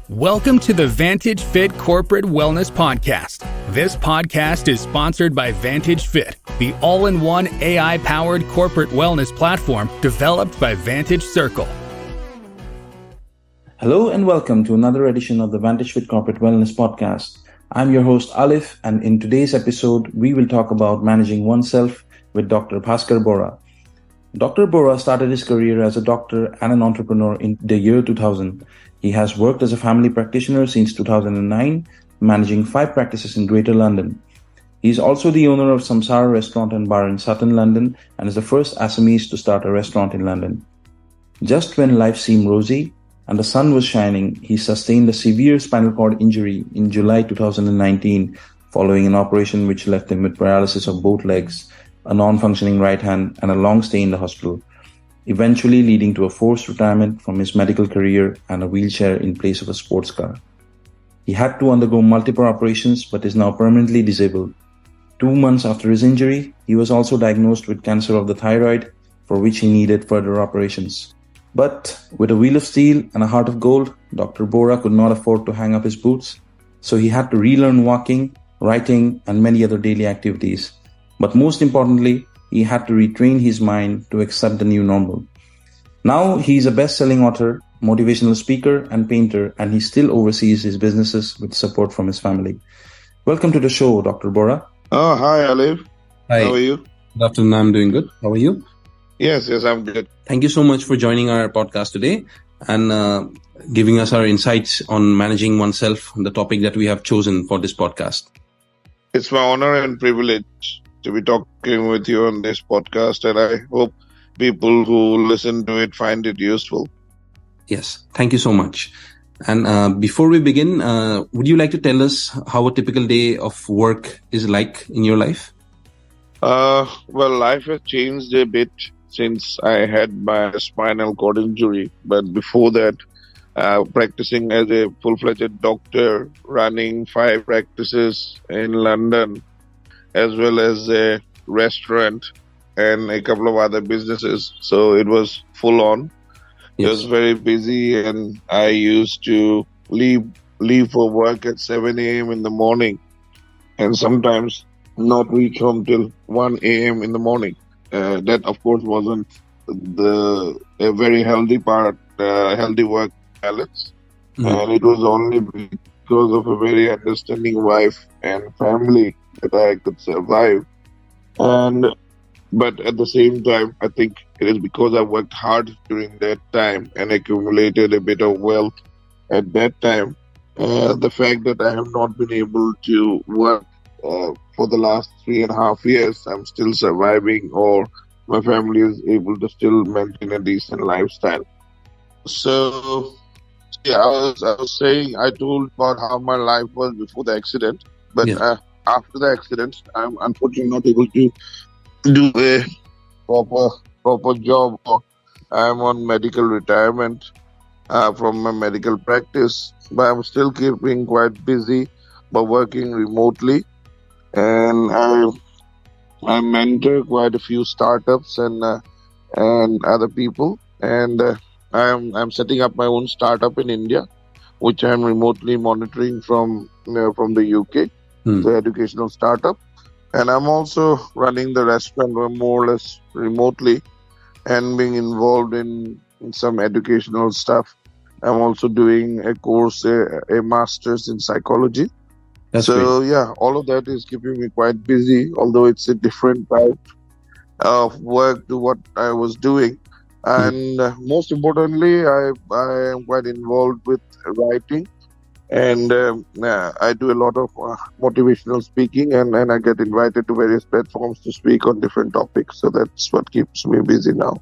Welcome to the Vantage Fit Corporate Wellness Podcast. This podcast is sponsored by Vantage Fit, the all-in-one AI-powered corporate wellness platform developed by Vantage Circle. Hello and welcome to another edition of the Vantage Fit Corporate Wellness Podcast. I'm your host Alif, and in today's episode, we will talk about managing oneself with Dr. Bhaskar Bora. Dr. Bora started his career as a doctor and an entrepreneur in the year 2000. He has worked as a family practitioner since 2009, managing 5 practices in Greater London. He is also the owner of Samsara Restaurant and Bar in Sutton, London, and is the first Assamese to start a restaurant in London. Just when life seemed rosy and the sun was shining, he sustained a severe spinal cord injury in July 2019, following an operation which left him with paralysis of both legs, a non-functioning right hand, and a long stay in the hospital, eventually leading to a forced retirement from his medical career and a wheelchair in place of a sports car. He had to undergo multiple operations but is now permanently disabled. 2 months after his injury, he was also diagnosed with cancer of the thyroid, for which he needed further operations. But with a wheel of steel and a heart of gold, Dr. Bora could not afford to hang up his boots, so he had to relearn walking, writing, and many other daily activities. But most importantly, he had to retrain his mind to accept the new normal. Now he is a best-selling author, motivational speaker, and painter, and he still oversees his businesses with support from his family. Welcome to the show, Dr. Bora. Oh, hi, Alif. Hi. How are you? Good afternoon. I'm doing good. How are you? Yes, I'm good. Thank you so much for joining our podcast today and giving us our insights on managing oneself, the topic that we have chosen for this podcast. It's my honor and privilege to be talking with you on this podcast, and I hope people who listen to it find it useful. Yes, thank you so much. And before we begin, would you like to tell us how a typical day of work is like in your life? Well, life has changed a bit since I had my spinal cord injury, but before that, practicing as a full-fledged doctor, running 5 practices in London, as well as a restaurant and a couple of other businesses. So it was full on. Yes. It was very busy, and I used to leave for work at 7 a.m. in the morning and sometimes not reach home till 1 a.m. in the morning. That, of course, wasn't a very healthy work balance. Mm-hmm. And it was only because of a very understanding wife and family that I could survive. But at the same time, I think it is because I worked hard during that time and accumulated a bit of wealth at that time. The fact that I have not been able to work for the last 3.5 years, I'm still surviving, or my family is able to still maintain a decent lifestyle. So, yeah, I was saying, I told about how my life was before the accident, but after the accident, I'm unfortunately not able to do a proper job. I'm on medical retirement from my medical practice, but I'm still keeping quite busy by working remotely. And I mentor quite a few startups and other people, and I'm setting up my own startup in India, which I'm remotely monitoring from the UK, the educational startup. And I'm also running the restaurant more or less remotely and being involved in some educational stuff. I'm also doing a course, a master's in psychology. That's great. Yeah, all of that is keeping me quite busy, although it's a different type of work to what I was doing. And most importantly, I am quite involved with writing, and I do a lot of motivational speaking, and I get invited to various platforms to speak on different topics. So that's what keeps me busy now.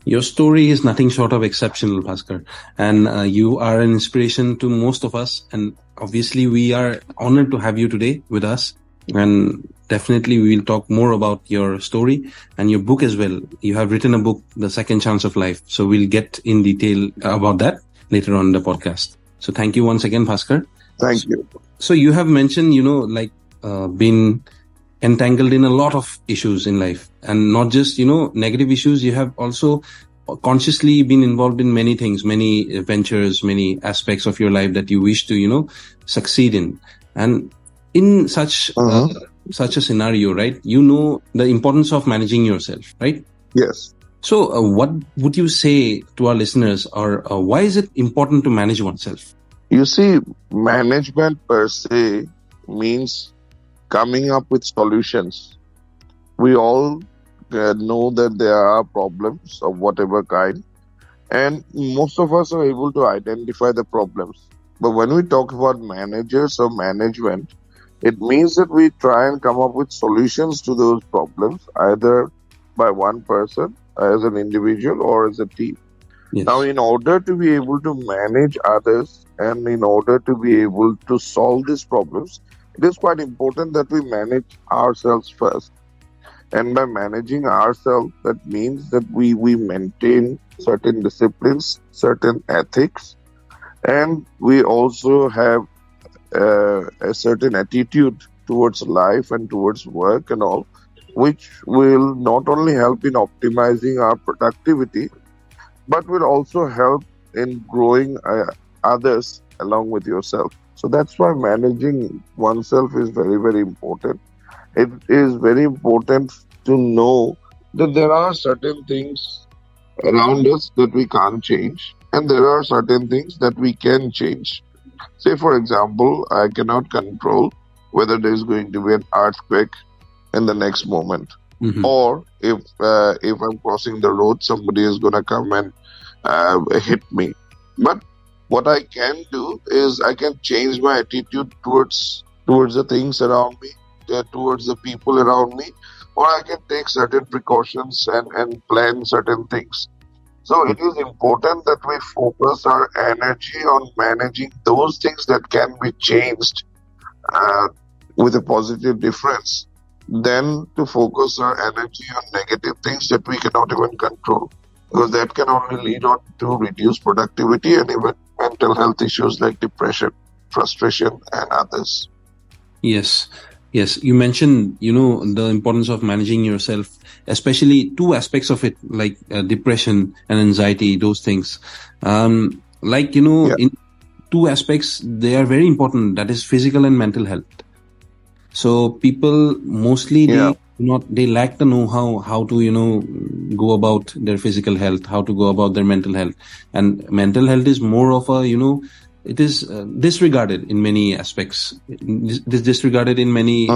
Your story is nothing short of exceptional, Bhaskar, and you are an inspiration to most of us. And obviously, we are honored to have you today with us. And definitely, we will talk more about your story and your book as well. You have written a book, The Second Chance of Life. So we'll get in detail about that later on in the podcast. So thank you once again, Bhaskar. Thank you. So you have mentioned, been entangled in a lot of issues in life, and not just, negative issues. You have also consciously been involved in many things, many ventures, many aspects of your life that you wish to, succeed in. And in such a scenario, right, the importance of managing yourself, right? Yes. So what would you say to our listeners, or why is it important to manage oneself? You see, management per se means coming up with solutions. We all know that there are problems of whatever kind, and most of us are able to identify the problems. But when we talk about managers or management, it means that we try and come up with solutions to those problems, either by one person, as an individual, or as a team. Yes. Now, in order to be able to manage others and in order to be able to solve these problems, it is quite important that we manage ourselves first. And by managing ourselves, that means that we maintain certain disciplines, certain ethics, and we also have a certain attitude towards life and towards work and all, which will not only help in optimizing our productivity, but will also help in growing others along with yourself. So that's why managing oneself is very, very important. It is very important to know that there are certain things around us that we can't change, and there are certain things that we can change. Say, for example, I cannot control whether there is going to be an earthquake in the next moment, or if I'm crossing the road, somebody is going to come and hit me. But what I can do is I can change my attitude towards the things around me, towards the people around me, or I can take certain precautions and plan certain things. So it is important that we focus our energy on managing those things that can be changed with a positive difference, than to focus our energy on negative things that we cannot even control, because that can only lead on to reduced productivity and even mental health issues like depression, frustration, and others. Yes. You mentioned, the importance of managing yourself, especially two aspects of it, like depression and anxiety, those things. In two aspects, they are very important. That is physical and mental health. So people mostly, they lack the know-how, how to, go about their physical health, how to go about their mental health. And mental health is more of a, it is disregarded in many aspects. It is disregarded in many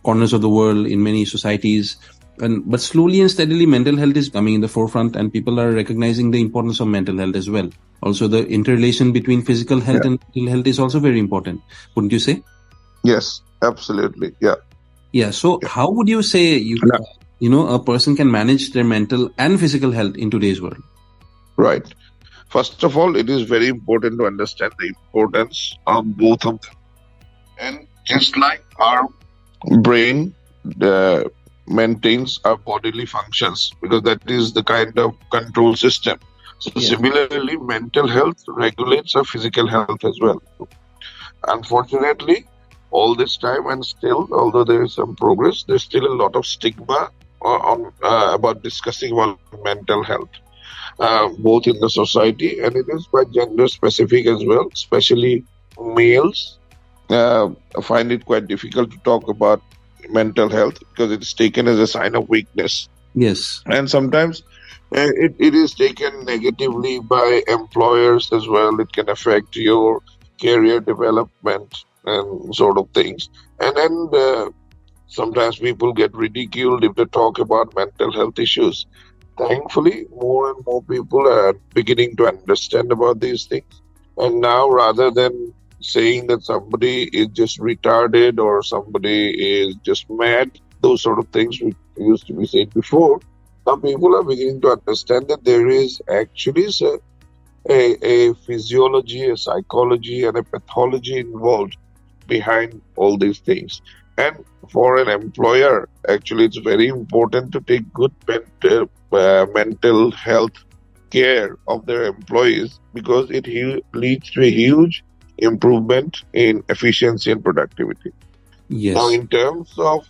corners of the world, in many societies. But slowly and steadily, mental health is coming in the forefront, and people are recognizing the importance of mental health as well. Also, the interrelation between physical health and mental health is also very important, wouldn't you say? Yes, absolutely. Yeah. So how would you say a person can manage their mental and physical health in today's world? Right. First of all, it is very important to understand the importance of both of them. And just like our brain maintains our bodily functions, because that is the kind of control system. So similarly, mental health regulates our physical health as well. Unfortunately, all this time, and still, although there is some progress, there's still a lot of stigma about discussing about mental health. Both in the society, and it is quite gender specific as well. Especially males find it quite difficult to talk about mental health because it is taken as a sign of weakness. Yes. And sometimes it is taken negatively by employers as well. It can affect your career development and sort of things. And sometimes people get ridiculed if they talk about mental health issues. Thankfully, more and more people are beginning to understand about these things. And now, rather than saying that somebody is just retarded or somebody is just mad, those sort of things which used to be said before, now people are beginning to understand that there is actually a physiology, a psychology, and a pathology involved behind all these things. And for an employer, actually, it's very important to take good mental health care of their employees, because it leads to a huge improvement in efficiency and productivity. Yes. Now, in terms of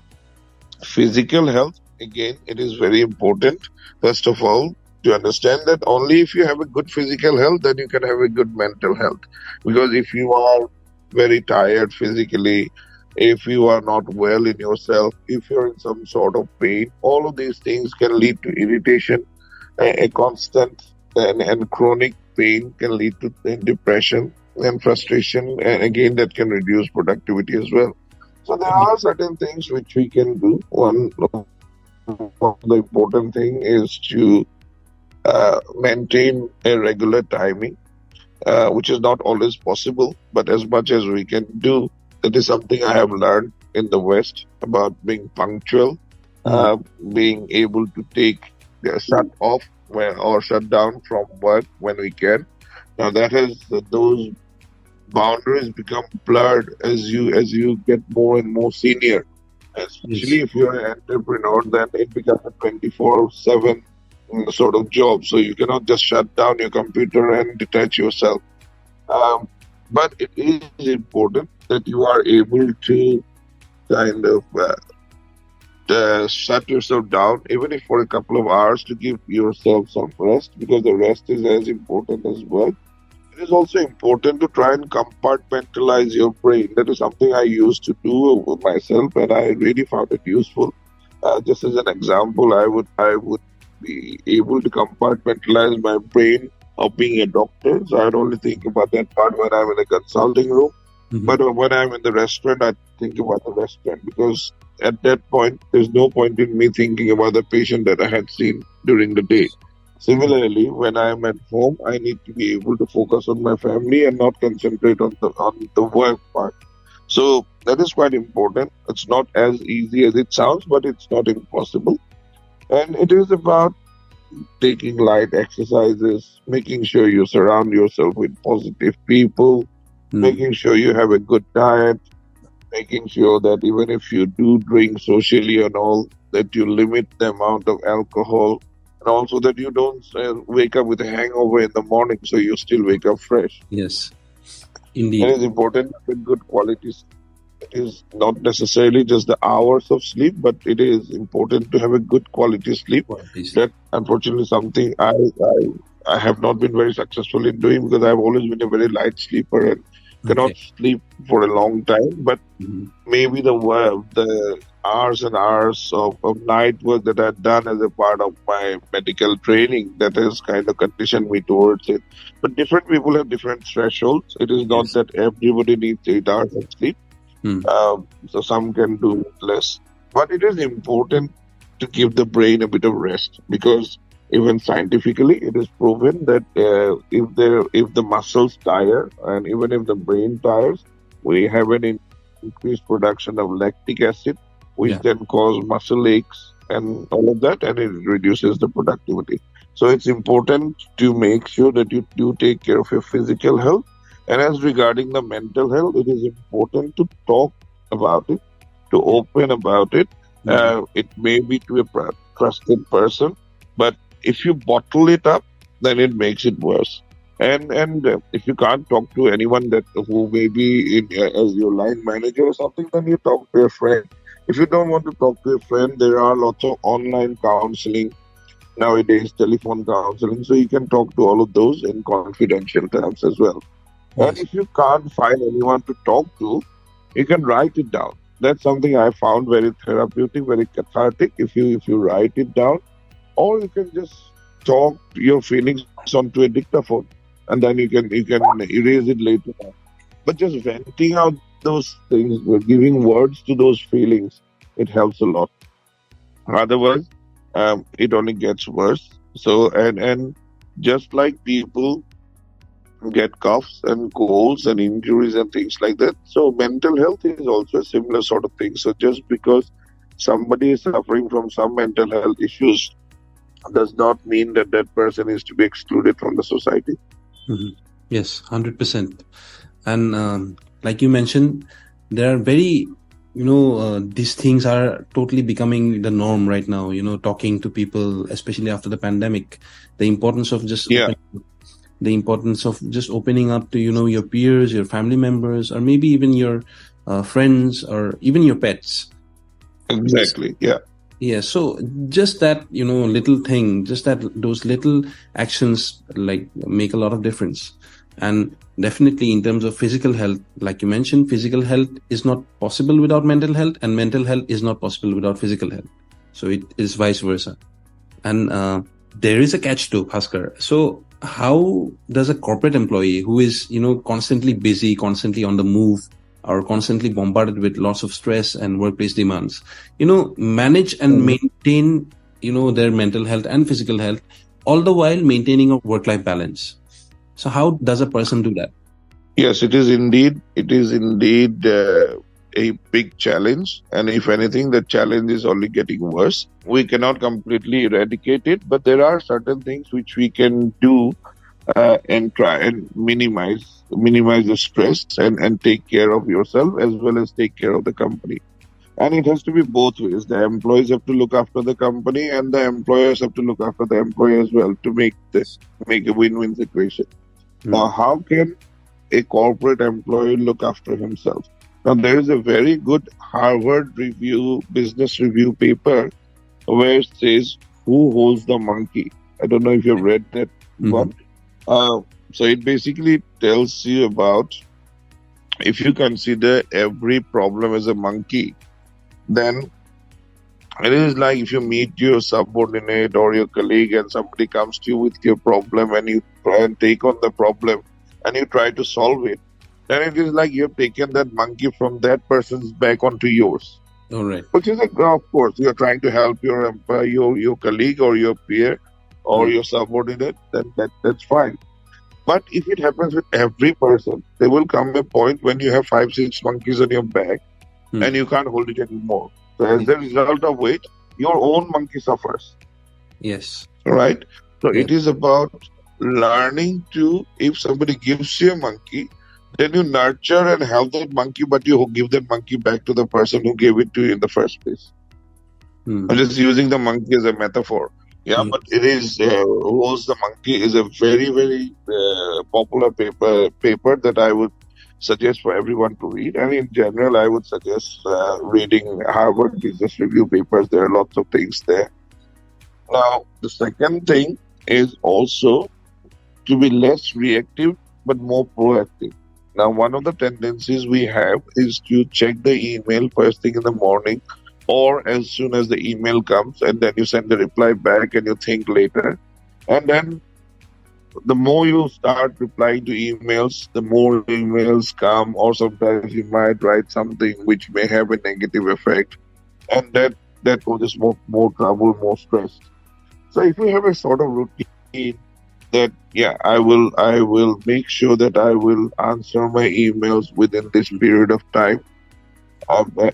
physical health, again, it is very important, first of all, to understand that only if you have a good physical health, then you can have a good mental health. Because if you are very tired physically, if you are not well in yourself, if you're in some sort of pain, all of these things can lead to irritation. A constant and chronic pain can lead to depression and frustration, and again that can reduce productivity as well. So there are certain things which we can do. One of the important thing is to maintain a regular timing, which is not always possible, but as much as we can do, that is something I have learned in the West about being punctual, being able to take shut off or shut down from work when we can. Now that has those boundaries become blurred as you get more and more senior. Especially if you're an entrepreneur, then it becomes a 24/7 sort of job. So you cannot just shut down your computer and detach yourself. But it is important that you are able to kind of shut yourself down, even if for a couple of hours, to give yourself some rest, because the rest is as important as work. It is also important to try and compartmentalize your brain. That is something I used to do myself, and I really found it useful. Just as an example, I would be able to compartmentalize my brain of being a doctor. So I would only think about that part when I'm in a consulting room. But when I'm in the restaurant, I think about the restaurant, because at that point, there's no point in me thinking about the patient that I had seen during the day. Similarly, when I'm at home, I need to be able to focus on my family and not concentrate on the work part. So that is quite important. It's not as easy as it sounds, but it's not impossible. And it is about taking light exercises, making sure you surround yourself with positive people, making sure you have a good diet, making sure that even if you do drink socially and all, that you limit the amount of alcohol, and also that you don't wake up with a hangover in the morning, so you still wake up fresh. Yes, indeed. It is important with good quality. It is not necessarily just the hours of sleep, but it is important to have a good quality sleep. That, unfortunately, something I have not been very successful in doing, because I've always been a very light sleeper and cannot sleep for a long time. But maybe the hours and hours of night work that I've done as a part of my medical training, that has kind of conditioned me towards it. But different people have different thresholds. It is not that everybody needs 8 hours of sleep. So some can do less. But it is important to give the brain a bit of rest, because even scientifically, it is proven that if the muscles tire and even if the brain tires, we have an increased production of lactic acid, which then cause muscle aches and all of that, and it reduces the productivity. So it's important to make sure that you do take care of your physical health. And as regarding the mental health, it is important to talk about it, to open about it. It may be to a trusted person, but if you bottle it up, then it makes it worse. And if you can't talk to anyone who may be as your line manager or something, then you talk to a friend. If you don't want to talk to a friend, there are lots of online counseling nowadays, telephone counseling, so you can talk to all of those in confidential terms as well. And if you can't find anyone to talk to, you can write it down. That's something I found very therapeutic, very cathartic. If you write it down, or you can just talk your feelings onto a dictaphone, and then you can erase it later on. But just venting out those things, giving words to those feelings, it helps a lot. Otherwise, it only gets worse. So and just like people get coughs and colds and injuries and things like that, so mental health is also a similar sort of thing. So just because somebody is suffering from some mental health issues does not mean that that person is to be excluded from the society. Yes, 100%. And like you mentioned, there are very, these things are totally becoming the norm right now, talking to people, especially after the pandemic, the importance of just opening up to, your peers, your family members, or maybe even your friends, or even your pets. Exactly. Yeah. Yeah, so just that, little thing, just that those little actions like make a lot of difference. And definitely in terms of physical health, like you mentioned, physical health is not possible without mental health, and mental health is not possible without physical health. So it is vice versa. And there is a catch too, Bhaskar. So how does a corporate employee who is, constantly busy, constantly on the move, or constantly bombarded with lots of stress and workplace demands, manage and maintain, their mental health and physical health, all the while maintaining a work-life balance? So how does a person do that? Yes, it is indeed. It is indeed a big challenge, and if anything, the challenge is only getting worse. We cannot completely eradicate it, but there are certain things which we can do and try and minimize the stress and take care of yourself as well as take care of the company. And it has to be both ways. The employees have to look after the company, and the employers have to look after the employee as well to make a win-win situation. Now, how can a corporate employee look after himself? Now, there is a very good Harvard business review paper where it says, "Who holds the monkey?" I don't know if you've read that one. So it basically tells you about, if you consider every problem as a monkey, then it is like if you meet your subordinate or your colleague and somebody comes to you with your problem and you try and take on the problem and you try to solve it, then it is like you have taken that monkey from that person's back onto yours. All right. Which is, of course, you are trying to help your colleague or your peer or your subordinate, then that's fine. But if it happens with every person, there will come a point when you have 5-6 monkeys on your back and you can't hold it anymore. So as a result of which, your own monkey suffers. Yes. Right? So it is about learning to, if somebody gives you a monkey, then you nurture and help that monkey, but you give that monkey back to the person who gave it to you in the first place. I'm just using the monkey as a metaphor. Yeah, but it is, Who Holds the Monkey is a very, very popular paper that I would suggest for everyone to read. And in general, I would suggest reading Harvard Business Review papers. There are lots of things there. Now, the second thing is also to be less reactive, but more proactive. Now, one of the tendencies we have is to check the email first thing in the morning, or as soon as the email comes, and then you send the reply back and you think later. And then the more you start replying to emails, the more emails come, or sometimes you might write something which may have a negative effect, and that causes more trouble, more stress. So if you have a sort of routine that, I will make sure that I will answer my emails within this period of time.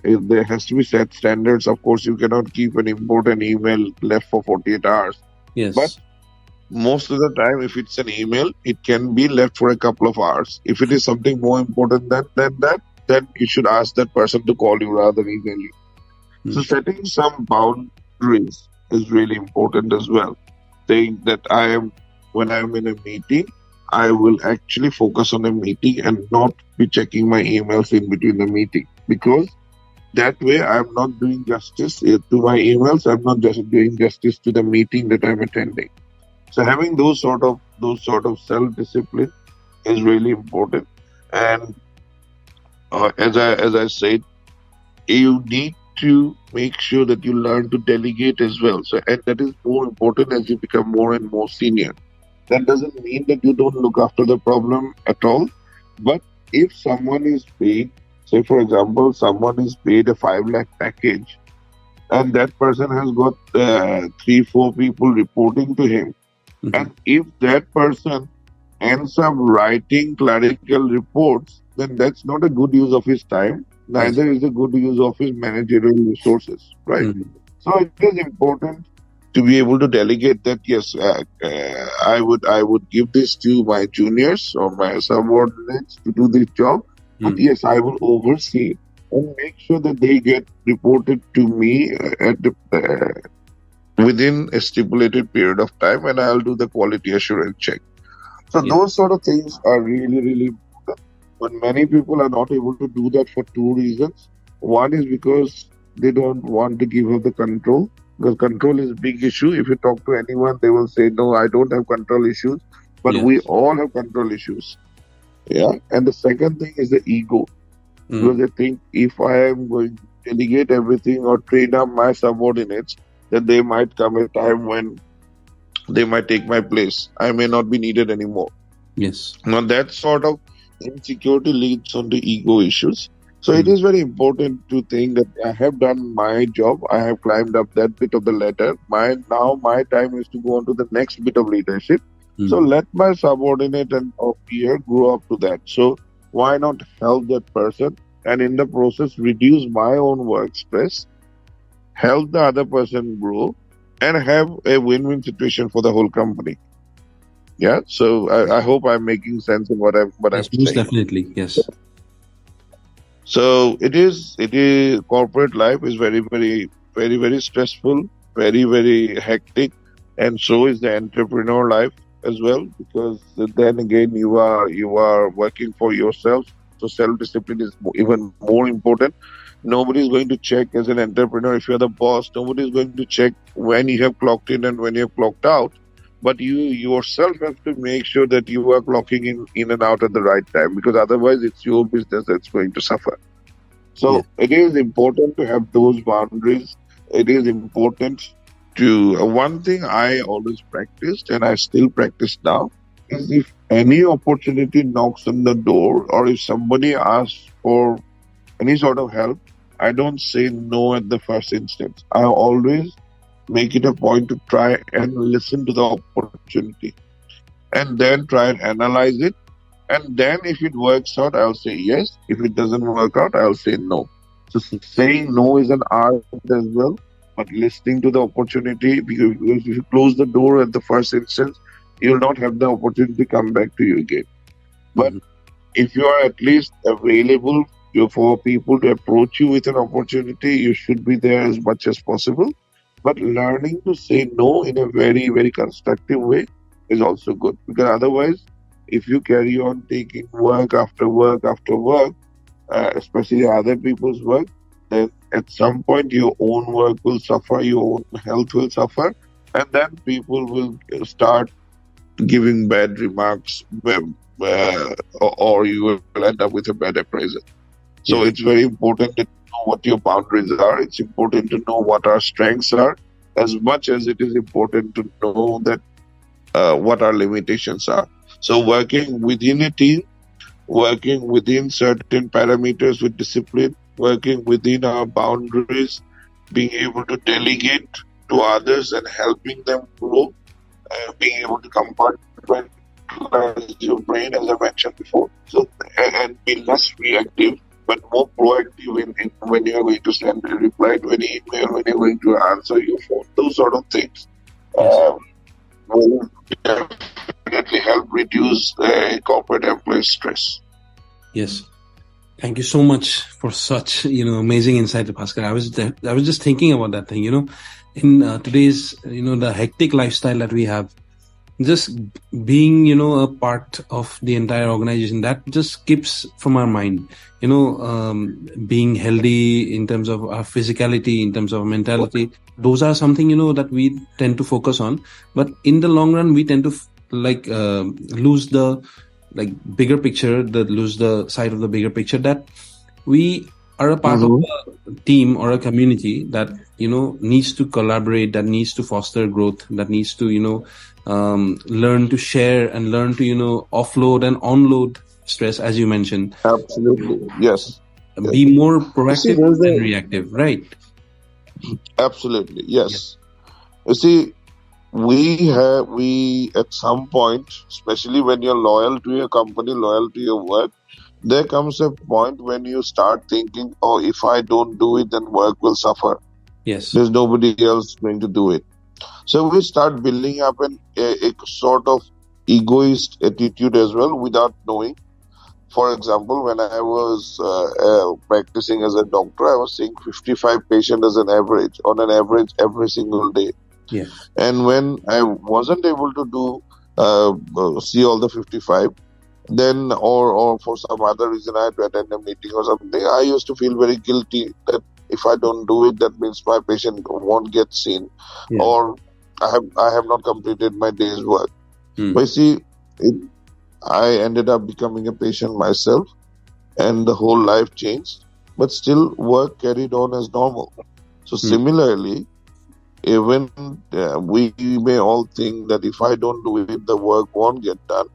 There has to be set standards. Of course, you cannot keep an important email left for 48 hours. Yes. But most of the time, if it's an email, it can be left for a couple of hours. If it is something more important than that, then you should ask that person to call you rather than email you. So setting some boundaries is really important as well. Saying that when I'm in a meeting, I will actually focus on the meeting and not be checking my emails in between the meeting, because that way I'm not doing justice to my emails. I'm not just doing justice to the meeting that I'm attending. So having those sort of self-discipline is really important. And as I said, you need to make sure that you learn to delegate as well. So, and that is more important as you become more and more senior. That doesn't mean that you don't look after the problem at all. But if someone is paid, say for example, someone is paid a 5 lakh package, and that person has got 3-4 people reporting to him. And if that person ends up writing clerical reports, then that's not a good use of his time. Neither is a good use of his managerial resources, right? So it is important to be able to delegate that. Yes, I would give this to my juniors or my subordinates to do this job. But yes, I will oversee it and make sure that they get reported to me within a stipulated period of time, and I'll do the quality assurance check. So those sort of things are really, really important. But many people are not able to do that for 2 reasons. One is because They don't want to give up the control, because control is a big issue. If you talk to anyone, they will say, no, I don't have control issues. But Yeah. we all have control issues. Yeah. And the second thing is the ego. Because they think if I am going to delegate everything or train up my subordinates, then there might come a time when they might take my place. I may not be needed anymore. Yes. Now that sort of insecurity leads on to ego issues. So it is very important to think that I have done my job. I have climbed up that bit of the ladder. Now my time is to go on to the next bit of leadership. So let my subordinate and or peer grow up to that. So why not help that person, and in the process reduce my own work stress, help the other person grow, and have a win-win situation for the whole company. Yeah. So I hope I'm making sense of what I'm Yes, most saying. definitely. Yes. So it is corporate life is very stressful, very hectic, and so is the entrepreneur life as well, because then again you are working for yourself. So self-discipline is even more important. Nobody is going to check as an entrepreneur if you're the boss. Nobody is going to check when you have clocked in and when you have clocked out. But you yourself have to make sure that you are clocking in and out at the right time, because otherwise it's your business that's going to suffer. So it is important to have those boundaries. It is important to one thing I always practiced and I still practice now is, if any opportunity knocks on the door or if somebody asks for any sort of help, I don't say no at the first instance. I always make it a point to try and listen to the opportunity and then try and analyze it. And then if it works out, I'll say yes. If it doesn't work out, I'll say no. So saying no is an art as well, but listening to the opportunity, because if you close the door at the first instance, you'll not have the opportunity to come back to you again. But if you are at least available for people to approach you with an opportunity, you should be there as much as possible. But learning to say no in a very constructive way is also good, because otherwise, if you carry on taking work after work after work, especially other people's work, then at some point your own work will suffer, your own health will suffer, and then people will start giving bad remarks, or you will end up with a bad appraisal. So it's very important to know what your boundaries are. It's important to know what our strengths are, as much as it is important to know that what our limitations are. So working within a team, working within certain parameters with discipline, working within our boundaries, being able to delegate to others and helping them grow, being able to compartmentalize your brain, as I mentioned before. So, and be less reactive, but more proactive in when you're going to send a reply to an email, when you're going to answer your phone, those sort of things. Will definitely help reduce corporate employee stress. Yes. Thank you so much for such, amazing insight, Bhaskar. I was just thinking about that thing, in today's, the hectic lifestyle that we have, just being, a part of the entire organization, that just keeps from our mind, being healthy in terms of our physicality, in terms of mentality. Those are something, that we tend to focus on. But in the long run, we tend to lose the bigger picture, lose the sight of the bigger picture, that we are a part of a team or a community that, needs to collaborate, that needs to foster growth, that needs to, learn to share and learn to, offload and onload stress, as you mentioned. Absolutely. Yes. Be more proactive than reactive, right? Absolutely. Yes. You see, we at some point, especially when you're loyal to your company, loyal to your work, there comes a point when you start thinking, oh, if I don't do it, then work will suffer. Yes. There's nobody else going to do it. So we start building up a sort of egoist attitude as well, without knowing. For example, when I was practicing as a doctor, I was seeing 55 patients as on an average every single day. Yeah. And when I wasn't able to see all the 55, then or for some other reason I had to attend a meeting or something, I used to feel very guilty that if I don't do it, that means my patient won't get seen, or I have not completed my day's work. But you see, I ended up becoming a patient myself, and the whole life changed. But still, work carried on as normal. So similarly, even we may all think that if I don't do it, the work won't get done.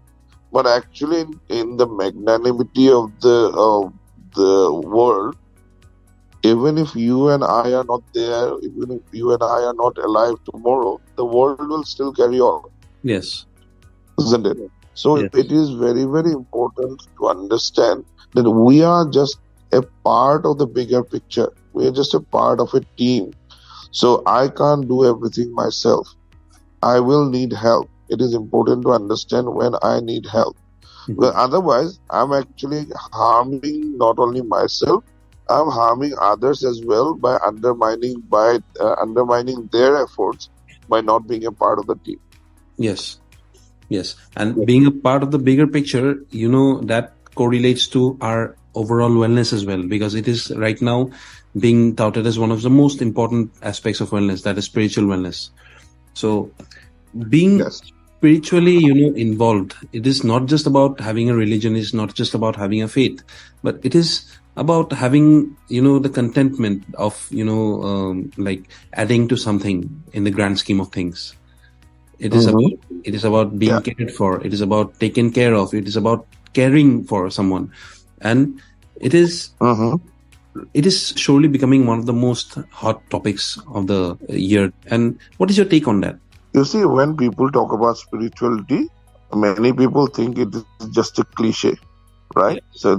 But actually, in the magnanimity of the world, even if you and I are not there, even if you and I are not alive tomorrow, the world will still carry on. Yes. Isn't it? So it is very, very important to understand that we are just a part of the bigger picture. We are just a part of a team. So I can't do everything myself. I will need help. It is important to understand when I need help. Well, otherwise, I'm actually harming not only myself, I'm harming others as well by undermining their efforts by not being a part of the team. Yes. And being a part of the bigger picture, that correlates to our overall wellness as well, because it is right now being touted as one of the most important aspects of wellness, that is spiritual wellness. So being spiritually, involved, it is not just about having a religion, it's not just about having a faith, but it is about having, the contentment of, like adding to something in the grand scheme of things. It is about being cared for. It is about taken care of. It is about caring for someone, and it is surely becoming one of the most hot topics of the year. And what is your take on that? You see, when people talk about spirituality, many people think it is just a cliche, right? So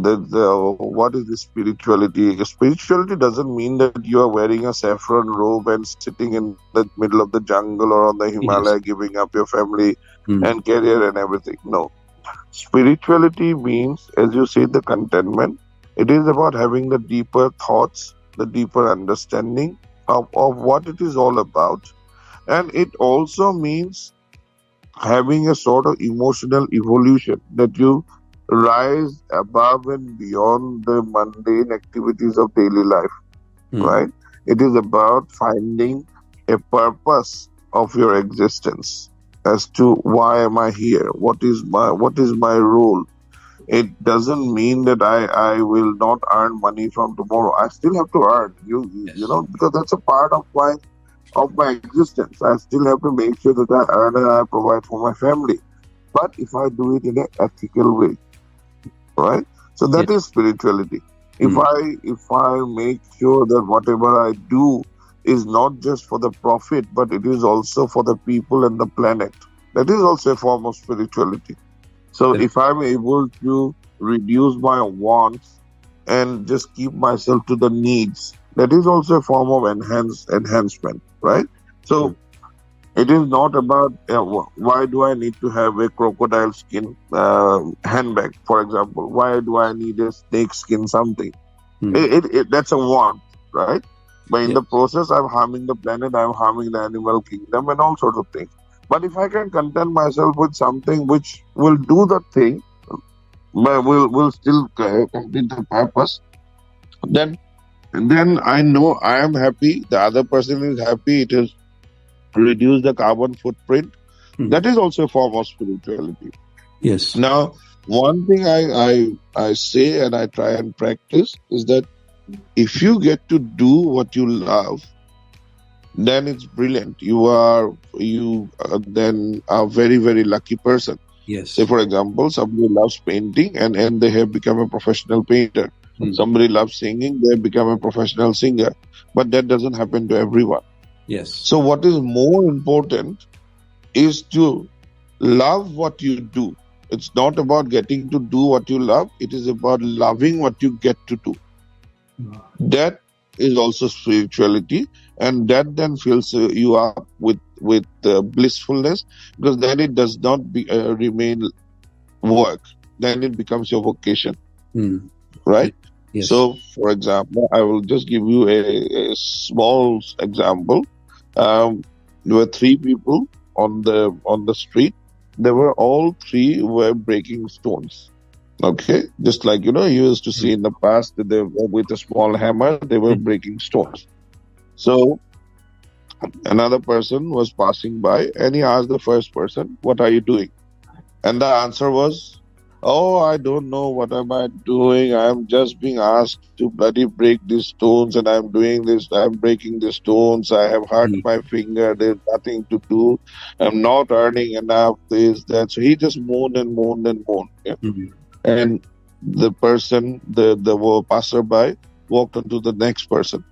what is the spirituality? Spirituality doesn't mean that you are wearing a saffron robe and sitting in the middle of the jungle or on the Himalaya, giving up your family and career and everything. No. Spirituality means, as you say, the contentment. It is about having the deeper thoughts, the deeper understanding of what it is all about. And it also means having a sort of emotional evolution, that you rise above and beyond the mundane activities of daily life, right? It is about finding a purpose of your existence as to why am I here? What is my role? It doesn't mean that I will not earn money from tomorrow. I still have to earn, because that's a part of my existence. I still have to make sure that I earn and I provide for my family. But if I do it in an ethical way, right? So that is spirituality. If I make sure that whatever I do is not just for the profit, but it is also for the people and the planet, that is also a form of spirituality. So if I'm able to reduce my wants and just keep myself to the needs, that is also a form of enhancement, right? So it is not about why do I need to have a crocodile skin handbag, for example? Why do I need a snake skin something? That's a want, right? But in the process, I'm harming the planet, I'm harming the animal kingdom and all sorts of things. But if I can content myself with something which will do the thing, but will still complete the purpose, then I know I am happy, the other person is happy, it is reduce the carbon footprint. That is also a form of spirituality. Yes. Now, one thing I say and I try and practice is that if you get to do what you love, then it's brilliant. You then a very, very lucky person. Yes. Say, for example, somebody loves painting and they have become a professional painter. Somebody loves singing, they have become a professional singer. But that doesn't happen to everyone. Yes. So what is more important is to love what you do. It's not about getting to do what you love. It is about loving what you get to do. That is also spirituality, and that then fills you up with blissfulness, because then it does not remain work. Then it becomes your vocation, right? Yes. So, for example, I will just give you a small example. There were three people on the street. They were all three were breaking stones. Okay, just like you used to see in the past that they were with a small hammer, they were breaking stones. So another person was passing by and he asked the first person, "What are you doing?" And the answer was, "Oh, I don't know what am I doing. I'm just being asked to bloody break these stones and I'm doing this. I'm breaking the stones. I have hurt my finger. There's nothing to do. I'm not earning enough. This, that." So he just moaned and moaned and moaned. Yeah. And the person, the passerby, walked on to the next person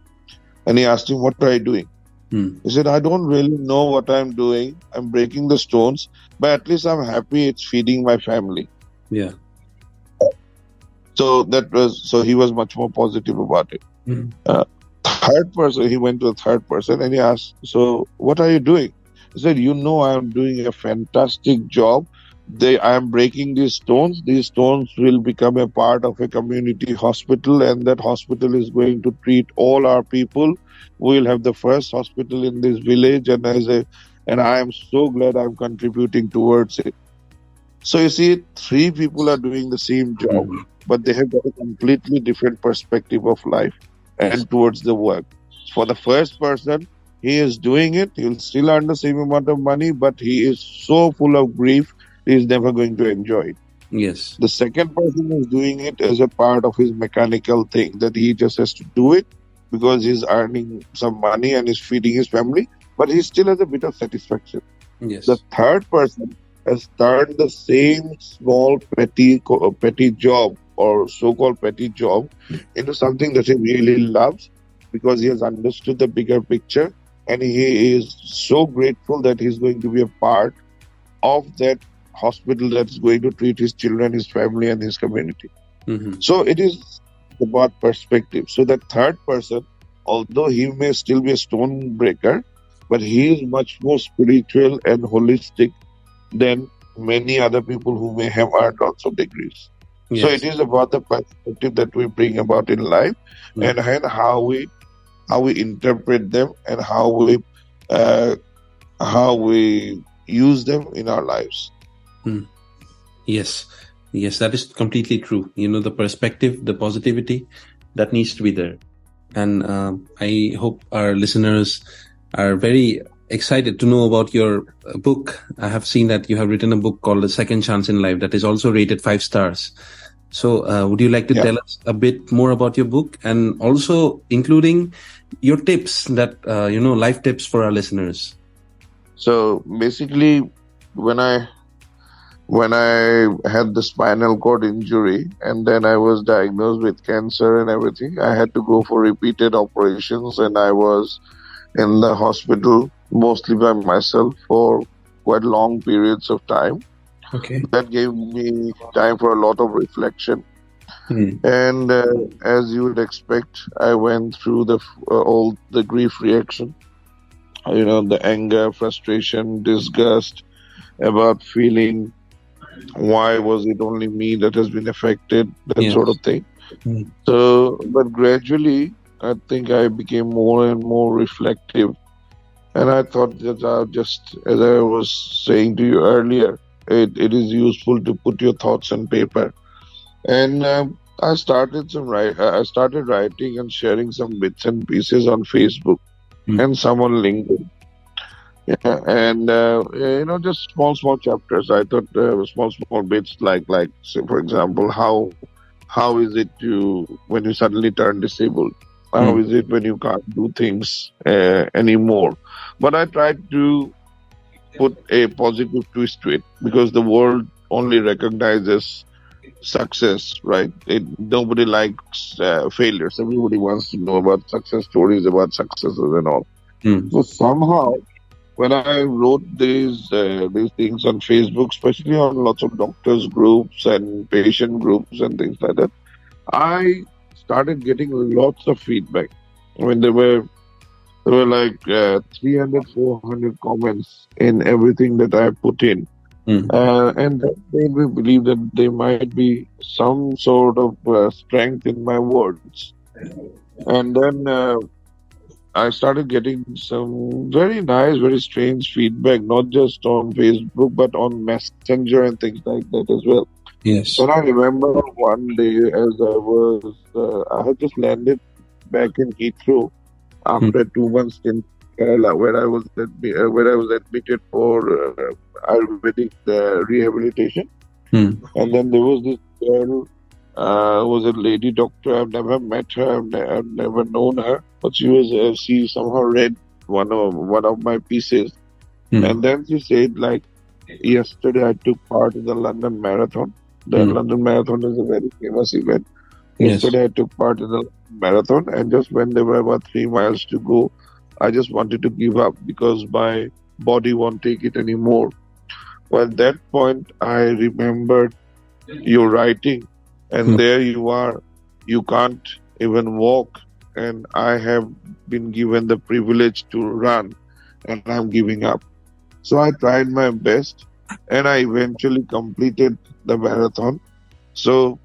and he asked him, "What are you doing?" He said, "I don't really know what I'm doing. I'm breaking the stones, but at least I'm happy it's feeding my family." Yeah. So he was much more positive about it. Third person, he went to a third person and he asked, "So what are you doing?" He said, "I'm doing a fantastic job. I am breaking these stones. These stones will become a part of a community hospital, and that hospital is going to treat all our people. We'll have the first hospital in this village, and I am so glad I'm contributing towards it." So you see, three people are doing the same job, but they have got a completely different perspective of life and towards the work. For the first person, he is doing it. He'll still earn the same amount of money, but he is so full of grief, he is never going to enjoy it. Yes. The second person is doing it as a part of his mechanical thing, that he just has to do it because he's earning some money and is feeding his family, but he still has a bit of satisfaction. Yes. The third person has turned the same small petty job or so-called petty job into something that he really loves because he has understood the bigger picture, and he is so grateful that he's going to be a part of that hospital that's going to treat his children, his family, and his community. So it is about perspective. So that third person, although he may still be a stone breaker, but he is much more spiritual and holistic than many other people who may have earned lots of degrees. Yes. So it is about the perspective that we bring about in life, and how we interpret them, and how we use them in our lives. Yes, that is completely true. The perspective, the positivity, that needs to be there. And I hope our listeners are very excited to know about your book. I have seen that you have written a book called A Second Chance in Life that is also rated 5 stars. So would you like to tell us a bit more about your book, and also including your tips that, life tips for our listeners? So basically, when I had the spinal cord injury and then I was diagnosed with cancer and everything, I had to go for repeated operations, and I was in the hospital mostly by myself for quite long periods of time. Okay. That gave me time for a lot of reflection. And as you would expect, I went through all the grief reaction, the anger, frustration, disgust about feeling why was it only me that has been affected, that sort of thing. So, but gradually, I think I became more and more reflective. And I thought that just, as I was saying to you earlier, it is useful to put your thoughts on paper. And I started writing and sharing some bits and pieces on Facebook and some on LinkedIn. Yeah, and just small chapters. I thought small bits like say, for example, how is it when you suddenly turn disabled? How is it when you can't do things anymore? But I tried to put a positive twist to it, because the world only recognizes success, right? Nobody likes failures. Everybody wants to know about success stories, about successes and all. So somehow, when I wrote these things on Facebook, especially on lots of doctors groups and patient groups and things like that, I started getting lots of feedback. I mean, there were like 300, 400 comments in everything that I put in. And that made me believe that there might be some sort of strength in my words. And then I started getting some very nice, very strange feedback, not just on Facebook, but on Messenger and things like that as well. Yes. And I remember one day as I had just landed back in Heathrow Hmm. after 2 months in Kerala, where I was admitted for Ayurvedic rehabilitation. Hmm. And then there was this girl, was a lady doctor. I've never met her. I've never known her, but she somehow read one of my pieces, Hmm. and then she said like, yesterday I took part in the London Marathon. The Hmm. London Marathon is a very famous event. Yes. Yesterday I took part in the marathon, and just when there were about 3 miles to go, I just wanted to give up because my body won't take it anymore. Well, at that point, I remembered your writing, Hmm. and there you are. You can't even walk, and I have been given the privilege to run, and I'm giving up. So I tried my best, and I eventually completed the marathon. So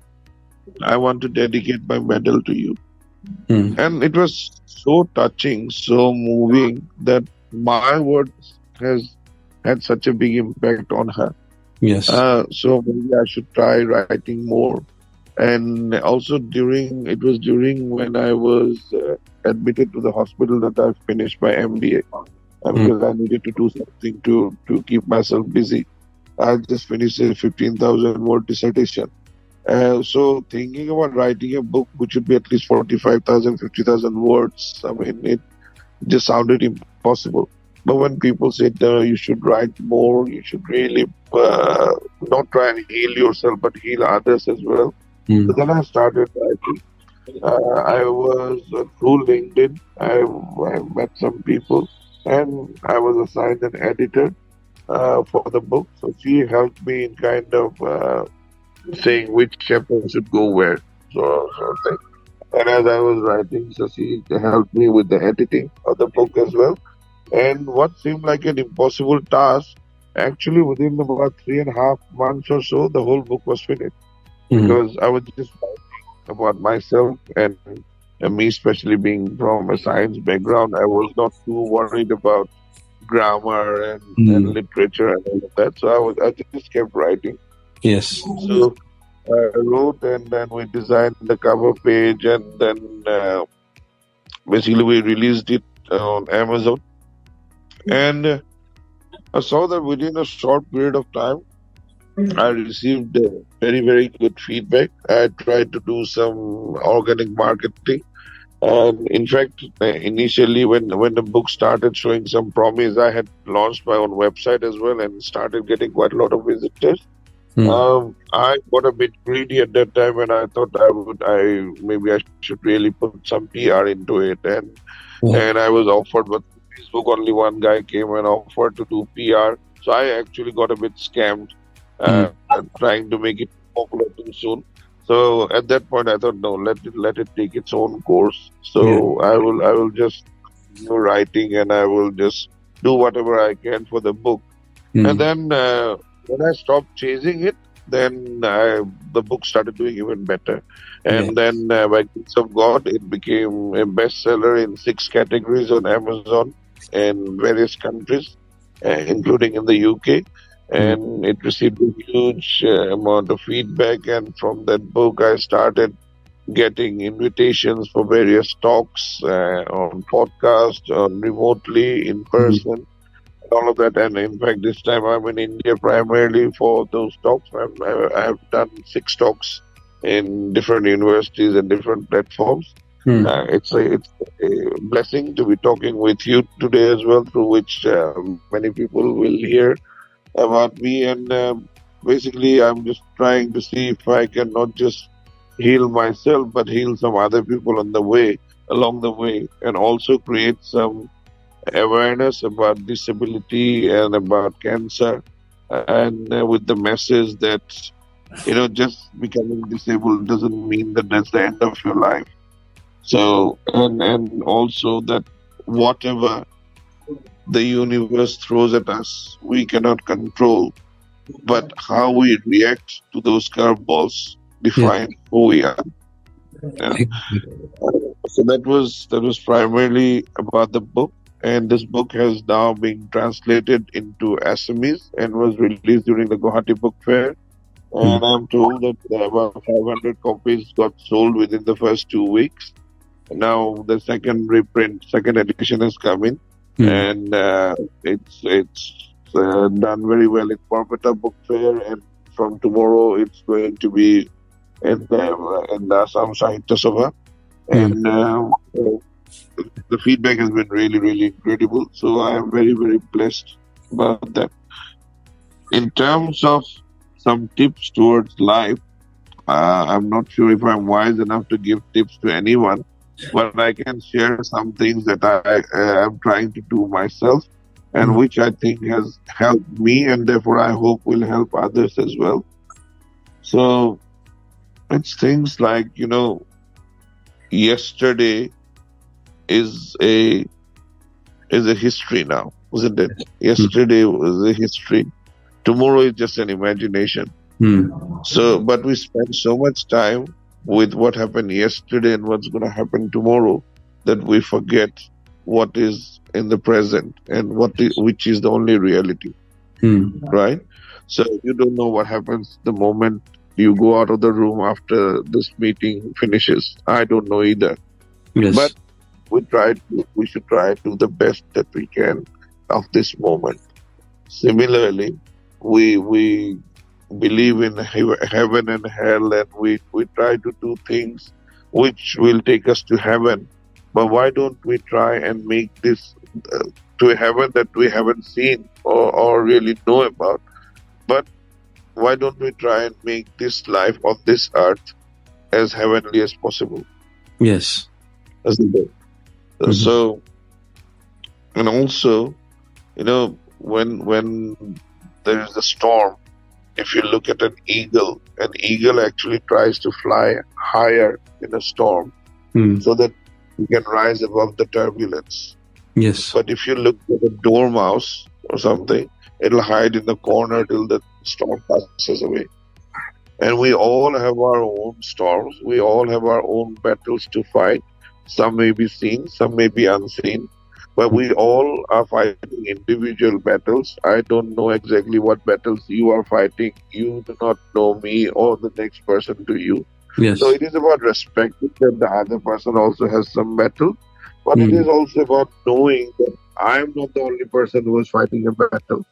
I want to dedicate my medal to you. Hmm. And it was so touching, so moving that my words has had such a big impact on her. Yes. So maybe I should try writing more. And also during when I was admitted to the hospital that I finished my MBA, Hmm. because I needed to do something to keep myself busy. I just finished a 15,000 word dissertation. So thinking about writing a book which would be at least 45,000, 50,000 words, I mean, it just sounded impossible. But when people said you should write more, you should really not try and heal yourself, but heal others as well. Hmm. So then I started writing. I was through LinkedIn. I met some people, and I was assigned an editor for the book. So she helped me in kind of saying which chapter should go where. So and as I was writing, so she helped me with the editing of the book as well. And what seemed like an impossible task, actually within about 3.5 months or so, the whole book was finished Hmm. because I was just about myself, and me especially being from a science background, I was not too worried about grammar and Hmm. literature and all of that. So I just kept writing. Yes. So I wrote, and then we designed the cover page, and then basically we released it on Amazon. And I saw that within a short period of time, I received very good feedback. I tried to do some organic marketing. And in fact, initially when the book started showing some promise, I had launched my own website as well and started getting quite a lot of visitors. Hmm. I got a bit greedy at that time, and I thought I should really put some PR into it, and Yeah. I was offered, but Facebook only one guy came and offered to do PR, so I actually got a bit scammed, Hmm. trying to make it popular too soon. So at that point, I thought, no, let it take its own course. Yeah. So I will just continue writing, and I will just do whatever I can for the book. And Hmm. then when I stopped chasing it, then the book started doing even better. Yeah. And then by grace of God, it became a bestseller in 6 categories on Amazon in various countries, including in the UK. Hmm. And it received a huge amount of feedback. And from that book, I started getting invitations for various talks on podcast, remotely, in Hmm. person, all of that. And in fact, this time I'm in India primarily for those talks. I have done 6 talks in different universities and different platforms. Hmm. It's a blessing to be talking with you today as well, through which many people will hear about me. And basically, I'm just trying to see if I can not just heal myself, but heal some other people on the way, along the way, and also create some awareness about disability and about cancer, and with the message that just becoming disabled doesn't mean that that's the end of your life. So and also that whatever the universe throws at us, we cannot control, but how we react to those curveballs Yeah. define who we are. Yeah. So that was primarily about the book, and this book has now been translated into Assamese and was released during the Guwahati Book Fair. and I'm told that about 500 copies got sold within the first 2 weeks. Now the second reprint, second edition has come in, and it's done very well in Calcutta Book Fair, and from tomorrow it's going to be in the Assam Sahitya Sabha, and the feedback has been really, really incredible. So I am very, very blessed about that. In terms of some tips towards life, I'm not sure if I'm wise enough to give tips to anyone, but I can share some things that I am trying to do myself, and which I think has helped me, and therefore I hope will help others as well. So it's things like, yesterday is a history now, isn't it? Yesterday was a history. Tomorrow is just an imagination. So, but we spend so much time with what happened yesterday and what's going to happen tomorrow that we forget what is in the present and which is the only reality, right? So you don't know what happens the moment you go out of the room after this meeting finishes. I don't know either. Yes. But we should try to do the best that we can of this moment. Similarly, we believe in heaven and hell, and we try to do things which will take us to heaven. But why don't we try and make this to a heaven that we haven't seen or really know about? But why don't we try and make this life on this earth as heavenly as possible? Yes. So, and also, when there is a storm, if you look at an eagle actually tries to fly higher in a storm so that you can rise above the turbulence. Yes. But if you look at a dormouse or something, it'll hide in the corner till the storm passes away. And we all have our own storms. We all have our own battles to fight. Some may be seen, some may be unseen. But we all are fighting individual battles. I don't know exactly what battles you are fighting. You do not know me or the next person to you. Yes. So it is about respecting that the other person also has some battle. But it is also about knowing that I am not the only person who is fighting a battle.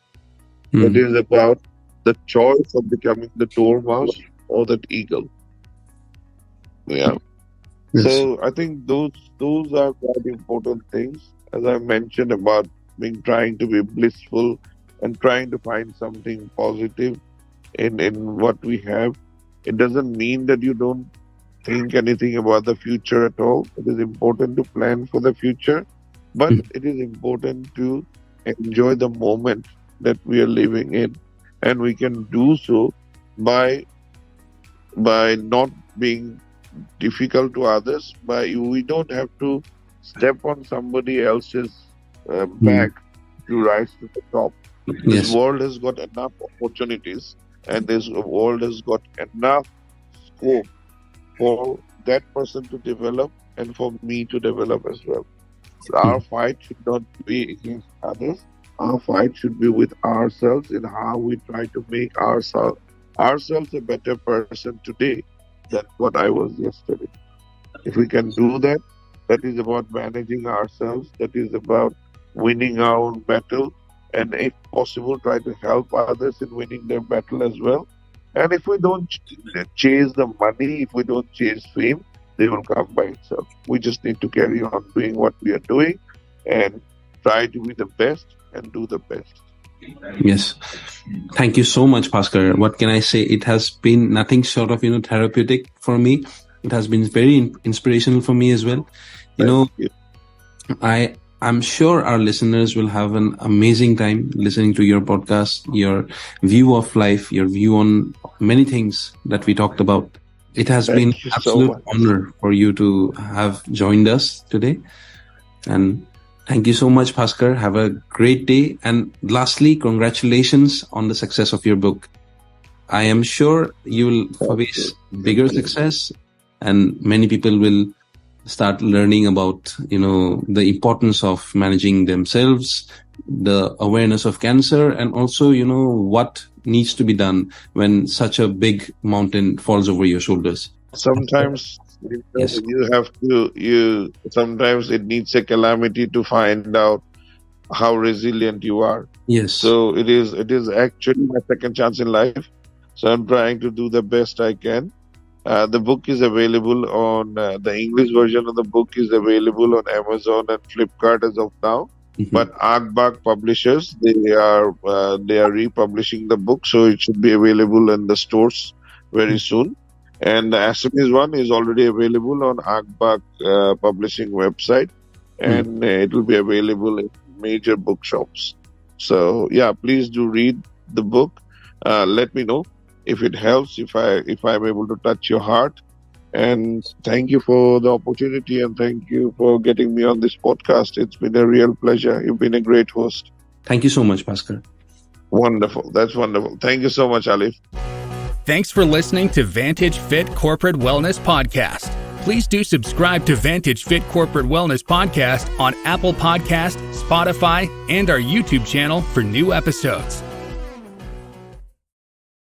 It is about the choice of becoming the dormouse or that eagle. Yeah. Yes. So I think those are quite important things. As I mentioned about trying to be blissful and trying to find something positive in what we have. It doesn't mean that you don't think anything about the future at all. It is important to plan for the future, but it is important to enjoy the moment that we are living in, and we can do so by not being difficult to others. We don't have to step on somebody else's back to rise to the top. This world has got enough opportunities, and this world has got enough scope for that person to develop and for me to develop as well. So our fight should not be against others. Our fight should be with ourselves in how we try to make ourselves a better person today than what I was yesterday. If we can do that, that is about managing ourselves. That is about winning our own battle. And if possible, try to help others in winning their battle as well. And if we don't chase the money, if we don't chase fame, they will come by itself. We just need to carry on doing what we are doing and try to be the best and do the best. Yes. Thank you so much, Bhaskar. What can I say? It has been nothing short of, therapeutic for me. It has been very inspirational for me as well. I'm sure our listeners will have an amazing time listening to your podcast, your view of life, your view on many things that we talked about. It has been an absolute honor for you to have joined us today. And thank you so much, Bhaskar. Have a great day. And lastly, congratulations on the success of your book. I am sure you will face bigger success, and many people will start learning about, the importance of managing themselves, the awareness of cancer, and also, what needs to be done when such a big mountain falls over your shoulders? Sometimes Yes. sometimes it needs a calamity to find out how resilient you are. Yes. So it is actually my second chance in life. So I'm trying to do the best I can. The book is available on the English version of the book is available on Amazon and Flipkart as of now. Mhm. But Aardbach Publishers, they are republishing the book, so it should be available in the stores very soon. And the Assamese one is already available on Aardbach Publishing website, and it will be available in major bookshops. So yeah, please do read the book. Let me know if it helps, if I'm able to touch your heart. And thank you for the opportunity, and thank you for getting me on this podcast. It's been a real pleasure. You've been a great host. Thank you so much, Bhaskar. Wonderful. That's wonderful. Thank you so much, Alif. Thanks for listening to Vantage Fit Corporate Wellness Podcast. Please do subscribe to Vantage Fit Corporate Wellness Podcast on Apple Podcast, Spotify, and our YouTube channel for new episodes.